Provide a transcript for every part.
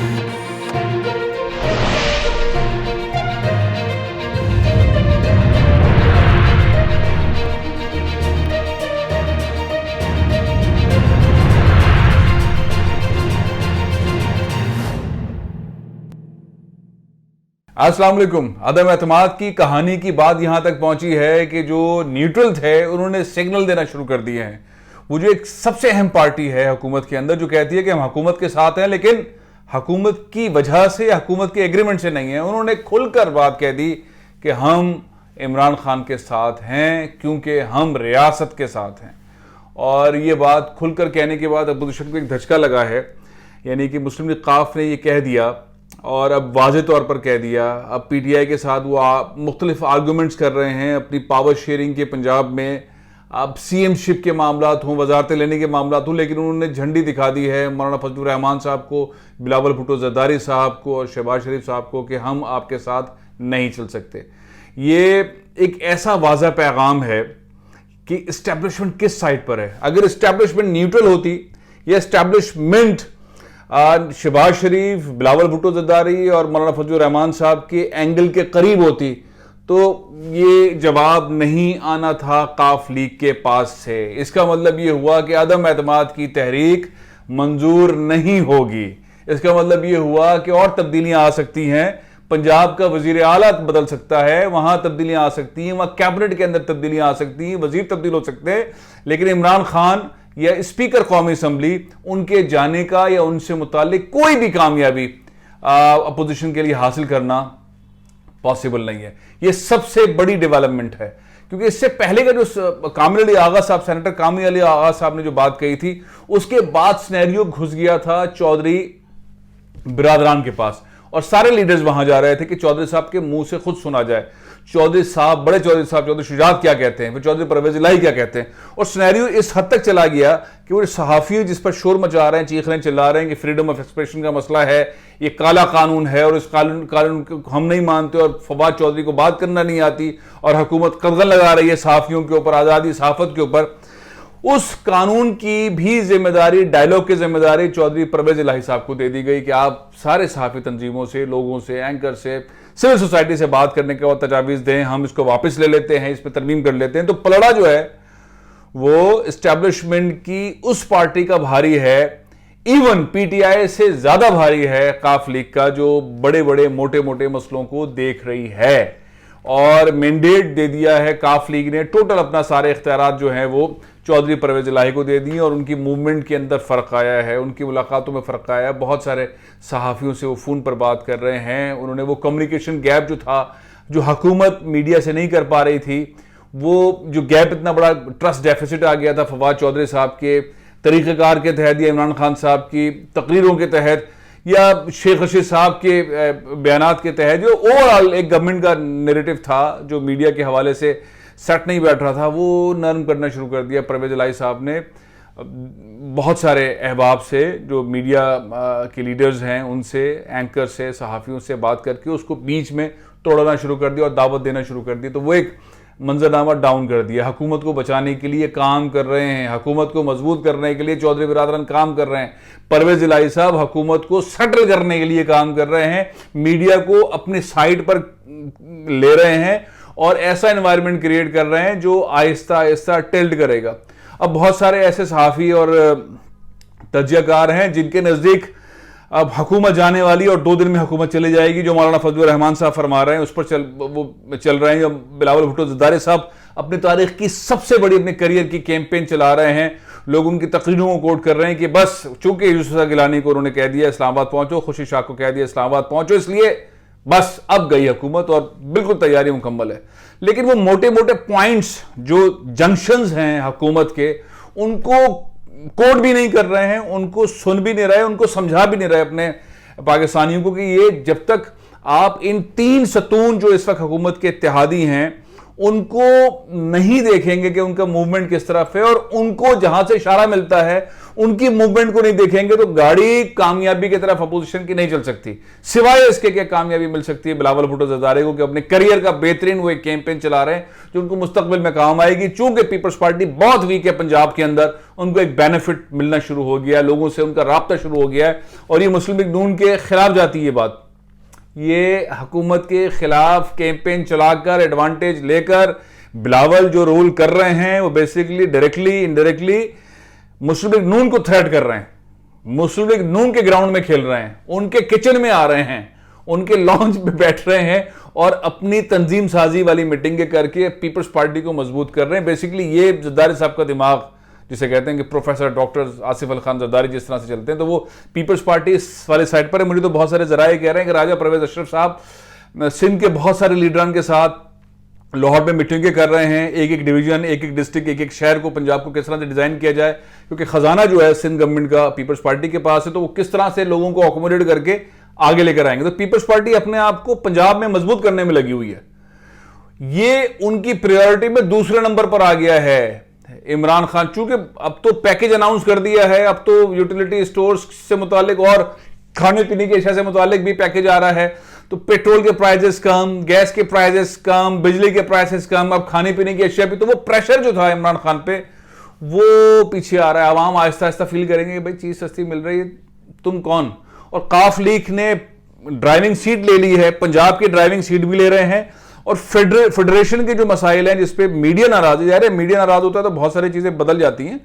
अस्सलाम वालेकुम। अदम एतमाद की कहानी की बात यहां तक पहुंची है कि जो न्यूट्रल थे उन्होंने सिग्नल देना शुरू कर दिए हैं। वो जो एक सबसे अहम पार्टी है हुकूमत के अंदर जो कहती है कि हम हुकूमत के साथ हैं, लेकिन हुकूमत की वजह से या हुकूमत के एग्रीमेंट से नहीं है, उन्होंने खुलकर बात कह दी कि हम इमरान खान के साथ हैं क्योंकि हम रियासत के साथ हैं। और ये बात खुलकर कहने के बाद अपोजिशन को एक धचका लगा है, यानी कि मुस्लिम लीग काफ ने ये कह दिया और अब वाज़े तौर पर कह दिया। अब पीटीआई के साथ वो मुख्तलिफ आर्गूमेंट्स कर रहे हैं अपनी पावर शेयरिंग के पंजाब में, अब सीएमशिप के मामलात हों, वजारतें लेने के मामलात हों, लेकिन उन्होंने झंडी दिखा दी है मौलाना फजलुर रहमान साहब को, बिलावल भुट्टो जरदारी साहब को और शहबाज शरीफ साहब को कि हम आपके साथ नहीं चल सकते। ये एक ऐसा वाज़ा पैगाम है कि इस्टेब्लिशमेंट किस साइड पर है। अगर इस्टेब्लिशमेंट न्यूट्रल होती या इस्टेब्लिशमेंट शहबाज शरीफ, बिलावल भुट्टो जरदारी और मौलाना फजलुर रहमान साहब के एंगल के करीब होती तो ये जवाब नहीं आना था काफ लीग के पास से। इसका मतलब ये हुआ कि अदम एतमाद की तहरीक मंजूर नहीं होगी। इसका मतलब ये हुआ कि और तब्दीलियां आ सकती हैं, पंजाब का वजीर आला बदल सकता है, वहां तब्दीलियां आ सकती हैं, वहां कैबिनेट के अंदर तब्दीलियां आ सकती हैं, वजीर तब्दील हो सकते हैं, लेकिन इमरान खान या स्पीकर कौमी असम्बली उनके जाने का या उनसे मुतालिक कोई भी कामयाबी अपोजिशन के लिए हासिल करना पॉसिबल नहीं है। यह सबसे बड़ी डेवलपमेंट है, क्योंकि इससे पहले का जो कामिल अली आगा साहब, सेनेटर कामिल अली आगा साहब ने जो बात कही थी, उसके बाद सिनेरियो घुस गया था चौधरी बिरादरान के पास और सारे लीडर्स वहां जा रहे थे कि चौधरी साहब के मुंह से खुद सुना जाए चौधरी साहब, बड़े चौधरी साहब चौधरी शुजात क्या कहते हैं, फिर चौधरी परवेज इलाही क्या कहते हैं। और सिनेरियो इस हद तक चला गया कि वो सहाफ़ी जिस पर शोर मचा रहे हैं, चीख रहे हैं, चिल्ला रहे हैं कि फ्रीडम ऑफ एक्सप्रेशन का मसला है, ये काला कानून है और इस कानून को हम नहीं मानते और फवाद चौधरी को बात करना नहीं आती और हुकूमत कदगन लगा रही है सहाफ़ियों के ऊपर, आज़ादी सहाफ़त के ऊपर, उस कानून की भी जिम्मेदारी, डायलॉग की जिम्मेदारी चौधरी परवेज इलाही साहब को दे दी गई कि आप सारे सहाफ़ी तंजीमों से, लोगों से, एंकर से, सिविल सोसाइटी से बात करने के बाद तजावीज़ दें, हम इसको वापस ले लेते हैं, इस पर तरमीम कर लेते हैं। तो पलड़ा जो है वो इस्टेब्लिशमेंट की उस पार्टी का भारी है, इवन पीटीआई से ज्यादा भारी है काफ लीग का, जो बड़े बड़े मोटे मोटे मसलों को देख रही है। और मैंडेट दे दिया है काफ लीग ने, टोटल अपना सारे इख्तियारात जो हैं वो चौधरी परवेज इलाही को दे दिए और उनकी मूवमेंट के अंदर फ़र्क आया है, उनकी मुलाकातों में फ़र्क आया है। बहुत सारे सहाफ़ियों से वो फ़ोन पर बात कर रहे हैं। उन्होंने वो कम्युनिकेशन गैप जो था, जो हुकूमत मीडिया से नहीं कर पा रही थी, वो जो गैप, इतना बड़ा ट्रस्ट डेफिसिट आ गया था फवाद चौधरी साहब के तरीक़ेकार के तहत या इमरान खान साहब की तकरीरों के तहत या शेख रशीद साहब के बयानात के तहत, जो ओवरऑल एक गवर्नमेंट का नैरेटिव था जो मीडिया के हवाले से सेट नहीं बैठ रहा था, वो नरम करना शुरू कर दिया परवेज इलाही साहब ने। बहुत सारे अहबाब से, जो मीडिया के लीडर्स हैं, उनसे, एंकर से, सहाफ़ियों से बात करके उसको बीच में तोड़ना शुरू कर दिया और दावत देना शुरू कर दी। तो वो एक मंजरनामा डाउन कर दिया। हुकूमत को बचाने के लिए काम कर रहे हैं, हुकूमत को मजबूत करने के लिए चौधरी बिरादरान काम कर रहे हैं, परवेज इलाही साहब हुकूमत को सेटल करने के लिए काम कर रहे हैं, मीडिया को अपनी साइड पर ले रहे हैं और ऐसा एनवायरनमेंट क्रिएट कर रहे हैं जो आहिस्ता आहिस्ता टिल्ट करेगा। अब बहुत सारे ऐसे सहाफ़ी और तज्जियाकार हैं जिनके नज़दीक अब हुकूमत जाने वाली और 2 दिन में हुकूमत चली जाएगी, जो मौलाना फजलुर रहमान साहब फरमा रहे हैं उस पर चल रहे हैं। बिलावल भुट्टो जरदारी साहब अपनी तारीख की सबसे बड़ी, अपने करियर की कैंपेन चला रहे हैं। लोग उनकी तकरीरों को कोट कर रहे हैं कि बस चूंकि यूसुफ गिलानी को उन्होंने कह दिया इस्लामाबाद पहुंचो, खुशी शाह को कह दिया इस्लामाबाद पहुंचो, इसलिए बस अब गई हुकूमत और बिल्कुल तैयारी मुकम्मल है। लेकिन वो मोटे मोटे पॉइंट्स, जो जंक्शंस हैं हुकूमत के, उनको कोट भी नहीं कर रहे हैं, उनको सुन भी नहीं रहे, उनको समझा भी नहीं रहे अपने पाकिस्तानियों को कि ये जब तक आप इन 3 सतून जो इस वक्त हुकूमत के इत्तेहादी हैं उनको नहीं देखेंगे कि उनका मूवमेंट किस तरफ है, और उनको जहां से इशारा मिलता है उनकी मूवमेंट को नहीं देखेंगे, तो गाड़ी कामयाबी की तरफ अपोजिशन की नहीं चल सकती। सिवाय इसके क्या कामयाबी मिल सकती है बिलावल भुट्टो जरदारी को कि अपने करियर का बेहतरीन वो एक कैंपेन चला रहे हैं जो उनको मुस्तकबिल में काम आएगी। चूंकि पीपल्स पार्टी बहुत वीक है पंजाब के अंदर, उनको एक बेनिफिट मिलना शुरू हो गया, लोगों से उनका राब्ता शुरू हो गया है, और ये मुस्लिम लीग नून के खिलाफ जाती है ये बात। ये हुकूमत के खिलाफ कैंपेन चलाकर एडवांटेज लेकर बिलावल जो रूल कर रहे हैं वो बेसिकली डायरेक्टली इनडायरेक्टली मुस्लिम लीग नून को थ्रेट कर रहे हैं, मुस्लिम लीग नून के ग्राउंड में खेल रहे हैं, उनके किचन में आ रहे हैं, उनके लॉन्च पे बैठ रहे हैं और अपनी तंजीम साजी वाली मीटिंगें करके पीपल्स पार्टी को मजबूत कर रहे हैं। बेसिकली ये जरदारी साहब का दिमाग जिसे कहते हैं कि प्रोफेसर डॉक्टर आसिफ अली खान जरदारी जिस तरह से चलते हैं, तो वो पीपल्स पार्टी इस वाले साइड पर है। मुझे तो बहुत सारे जराए कह रहे हैं कि राजा परवेज अशरफ साहब सिंध के बहुत सारे लीडरान के साथ लाहौर में मीटिंगें कर रहे हैं, एक एक डिवीजन, एक एक डिस्ट्रिक्ट, एक एक शहर को पंजाब को किस तरह से डिजाइन किया जाए, क्योंकि खजाना जो है सिंध गवर्नमेंट का पीपल्स पार्टी के पास है, तो वो किस तरह से लोगों को अकोमोडेट करके आगे लेकर आएंगे। तो पीपल्स पार्टी अपने आप को पंजाब में मजबूत करने में लगी हुई है। ये उनकी प्रायोरिटी में दूसरे नंबर पर आ गया है इमरान खान, चूंकि अब तो पैकेज अनाउंस कर दिया है, अब तो यूटिलिटी स्टोर्स से मुतालिक और खाने पीने की अशिया से मुतालिक भी पैकेज आ रहा है, तो पेट्रोल के प्राइसेस कम, गैस के प्राइसेस कम, बिजली के प्राइसेस कम, अब खाने पीने की अशिया भी, तो वो प्रेशर जो था इमरान खान पे वो पीछे आ रहा है। आवाम आहिस्ता आहिस्ता फील करेंगे कि भाई चीज सस्ती मिल रही है, तुम कौन। और काफ लीग ने ड्राइविंग सीट ले ली है, पंजाब की ड्राइविंग सीट भी ले रहे हैं, और फेडरेशन के जो मसाइल हैं जिसपे मीडिया नाराज है, यार मीडिया नाराज होता है तो बहुत सारी चीजें बदल जाती हैं,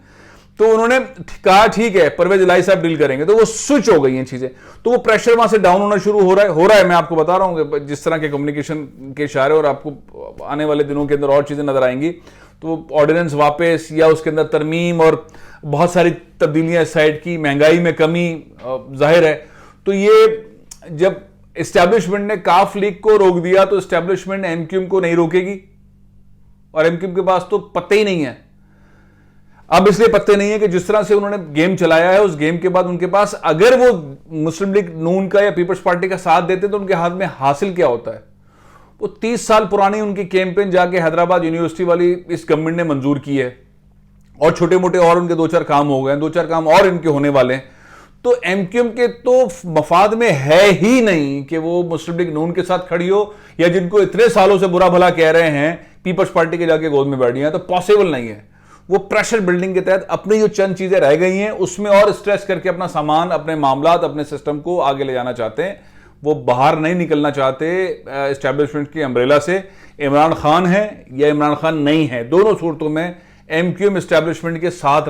तो उन्होंने कहा ठीक है परवेज इलाही साहब डील करेंगे, तो वो स्विच हो गई हैं चीजें, तो वो प्रेशर वहां से डाउन होना शुरू हो रहा है। मैं आपको बता रहा हूं जिस तरह के कम्युनिकेशन के इशारे, और आपको आने वाले दिनों के अंदर और चीजें नजर आएंगी, तो ऑर्डिनेंस वापस या उसके अंदर तरमीम और बहुत सारी तब्दीलियां इस साइड की, महंगाई में कमी जाहिर है। तो ये जब एस्टैब्लिशमेंट ने काफ लीग को रोक दिया तो एस्टैब्लिशमेंट एमक्यूएम को नहीं रोकेगी, और एमक्यूएम के पास तो पत्ते ही नहीं है। अब इसलिए पत्ते नहीं है कि जिस तरह से उन्होंने गेम चलाया है, उस गेम के बाद उनके पास अगर वो मुस्लिम लीग नून का या पीपल्स पार्टी का साथ देते तो उनके हाथ में हासिल क्या होता है। वो 30 साल पुरानी उनकी कैंपेन जाके हैदराबाद यूनिवर्सिटी वाली इस गवर्नमेंट ने मंजूर की है, और छोटे मोटे और उनके 2-4 काम हो गए, 2-4 काम और इनके होने वाले हैं। तो एमक्यूएम के तो मफाद में है ही नहीं कि वो मुस्लिम लीग नून के साथ खड़ी हो, या जिनको इतने सालों से बुरा भला कह रहे हैं पीपल्स पार्टी के जाके गोद में बैठी हैं, तो पॉसिबल नहीं है। वो प्रेशर बिल्डिंग के तहत अपनी जो चंद चीजें रह गई हैं उसमें और स्ट्रेस करके अपना सामान, अपने मामलात, अपने सिस्टम को आगे ले जाना चाहते हैं। वो बाहर नहीं निकलना चाहते एस्टैब्लिशमेंट की अम्ब्रेला से। इमरान खान है या इमरान खान नहीं है, दोनों सूरतों में एमक्यूएम एस्टैब्लिशमेंट के साथ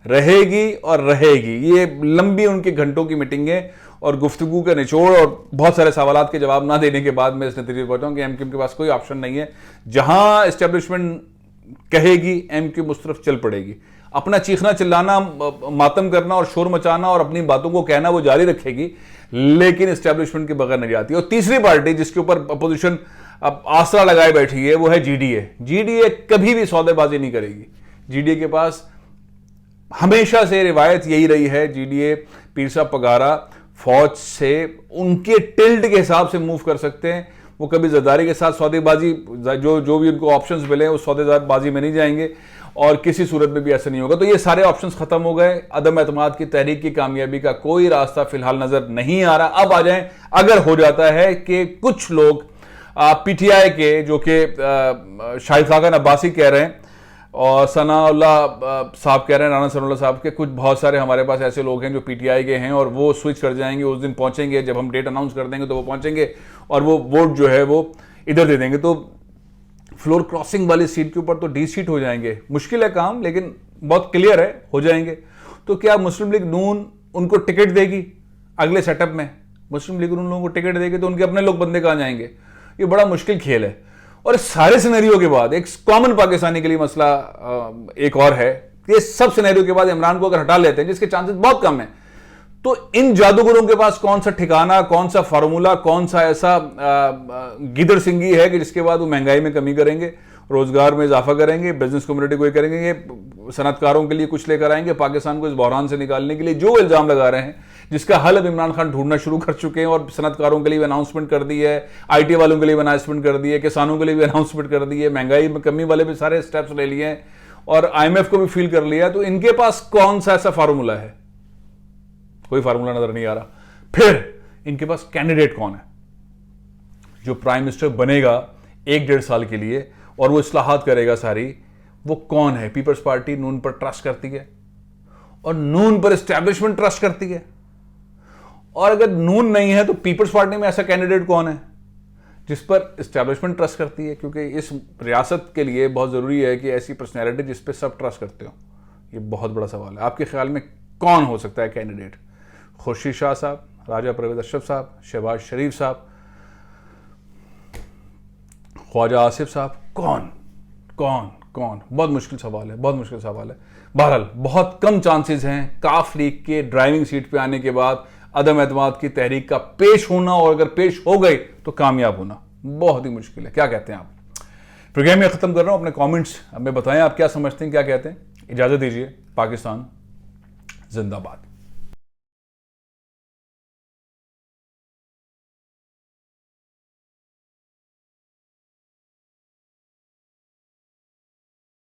रहेगी और रहेगी। ये लंबी उनके घंटों की मीटिंगें और गुफ्तगू का निचोड़ और बहुत सारे सवालात के जवाब ना देने के बाद मैं इस नतीजे पर पहुंचा हूं कि एमक्यूएम के पास कोई ऑप्शन नहीं है। जहां एस्टैब्लिशमेंट कहेगी एमक्यूएम उस तरफ चल पड़ेगी। अपना चीखना चिल्लाना, मातम करना और शोर मचाना और अपनी बातों को कहना वो जारी रखेगी, लेकिन एस्टैब्लिशमेंट के बगैर नहीं जाती। और तीसरी पार्टी जिसके ऊपर अपोजिशन अब आसरा लगाए बैठी है वो है जीडीए। जीडीए कभी भी सौदेबाजी नहीं करेगी। जीडीए के पास हमेशा से रिवायत यही रही है, जीडीए पीर साहब पगारा फौज से उनके टिल्ट के हिसाब से मूव कर सकते हैं। वो कभी जरदारी के साथ सौदेबाजी, जो भी उनको ऑप्शंस मिले उस सौदेबाजी में नहीं जाएंगे, और किसी सूरत में भी ऐसा नहीं होगा। तो ये सारे ऑप्शंस खत्म हो गए। अदम एतमाद की तहरीक की कामयाबी का कोई रास्ता फिलहाल नजर नहीं आ रहा। अब आ जाए, अगर हो जाता है कि कुछ लोग पीटीआई के, जो कि शाहिद खाकन अब्बासी कह रहे हैं और सनाउल्लाह साहब कह रहे हैं, राना सनाउल्लाह साहब के, कुछ बहुत सारे हमारे पास ऐसे लोग हैं जो पीटीआई के हैं और वो स्विच कर जाएंगे, उस दिन पहुंचेंगे जब हम डेट अनाउंस कर देंगे तो वो पहुंचेंगे और वो वोट जो है वो इधर दे देंगे। तो फ्लोर क्रॉसिंग वाली सीट के ऊपर तो डी सीट हो जाएंगे। मुश्किल है काम, लेकिन बहुत क्लियर है हो जाएंगे। तो क्या मुस्लिम लीग नून उनको टिकट देगी अगले सेटअप में? मुस्लिम लीग नून लोगों को टिकट देगी तो उनके अपने लोग बंदे कहां जाएंगे? ये बड़ा मुश्किल खेल है। और सारे सिनेरियो के बाद एक कॉमन पाकिस्तानी के लिए मसला एक और है, ये सब सिनेरियो के बाद इमरान को अगर हटा लेते हैं, जिसके चांसेस बहुत कम है, तो इन जादूगरों के पास कौन सा ठिकाना, कौन सा फार्मूला, कौन सा ऐसा गिदड़ सिंगी है कि जिसके बाद वो महंगाई में कमी करेंगे, रोजगार में इजाफा करेंगे, बिजनेस कम्युनिटी को करेंगे, सनतकारों के लिए कुछ लेकर आएंगे, पाकिस्तान को इस बहरान से निकालने के लिए जो इल्जाम लगा रहे हैं जिसका हल अब इमरान खान ढूंढना शुरू कर चुके हैं और सनतकारों के लिए भी अनाउंसमेंट कर दी है, आईटी वालों के लिए भी अनाउंसमेंट कर दी है, किसानों के लिए भी अनाउंसमेंट कर दी है, महंगाई में कमी वाले भी सारे स्टेप्स ले लिए हैं और आईएमएफ को भी फील कर लिया। तो इनके पास कौन सा ऐसा फार्मूला है? कोई फार्मूला नजर नहीं आ रहा। फिर इनके पास कैंडिडेट कौन है जो प्राइम मिनिस्टर बनेगा 1-1.5 साल के लिए और वो इस्लाहात करेगा सारी? वो कौन है? पीपल्स पार्टी नून पर ट्रस्ट करती है और नून पर एस्टैब्लिशमेंट ट्रस्ट करती है। और अगर नून नहीं है तो पीपल्स पार्टी में ऐसा कैंडिडेट कौन है जिस पर एस्टैब्लिशमेंट ट्रस्ट करती है? क्योंकि इस रियासत के लिए बहुत जरूरी है कि ऐसी पर्सनैलिटी जिस पर सब ट्रस्ट करते हो। ये बहुत बड़ा सवाल है। आपके ख्याल में कौन हो सकता है कैंडिडेट? खुर्शीद शाह साहब, राजा परवेज अशरफ साहब, शहबाज शरीफ साहब, ख्वाजा आसिफ साहब? कौन कौन कौन? बहुत मुश्किल सवाल है, बहुत मुश्किल सवाल है। बहरहाल बहुत कम चांसेस हैं काफ लीग के ड्राइविंग सीट पे आने के बाद अदम एतमाद की तहरीक का पेश होना, और अगर पेश हो गई तो कामयाब होना बहुत ही मुश्किल है। क्या कहते हैं आप? प्रोग्राम में खत्म कर रहा हूं। अपने कमेंट्स हमें बताएं, आप क्या समझते हैं, क्या कहते हैं। इजाजत दीजिए। पाकिस्तान जिंदाबाद।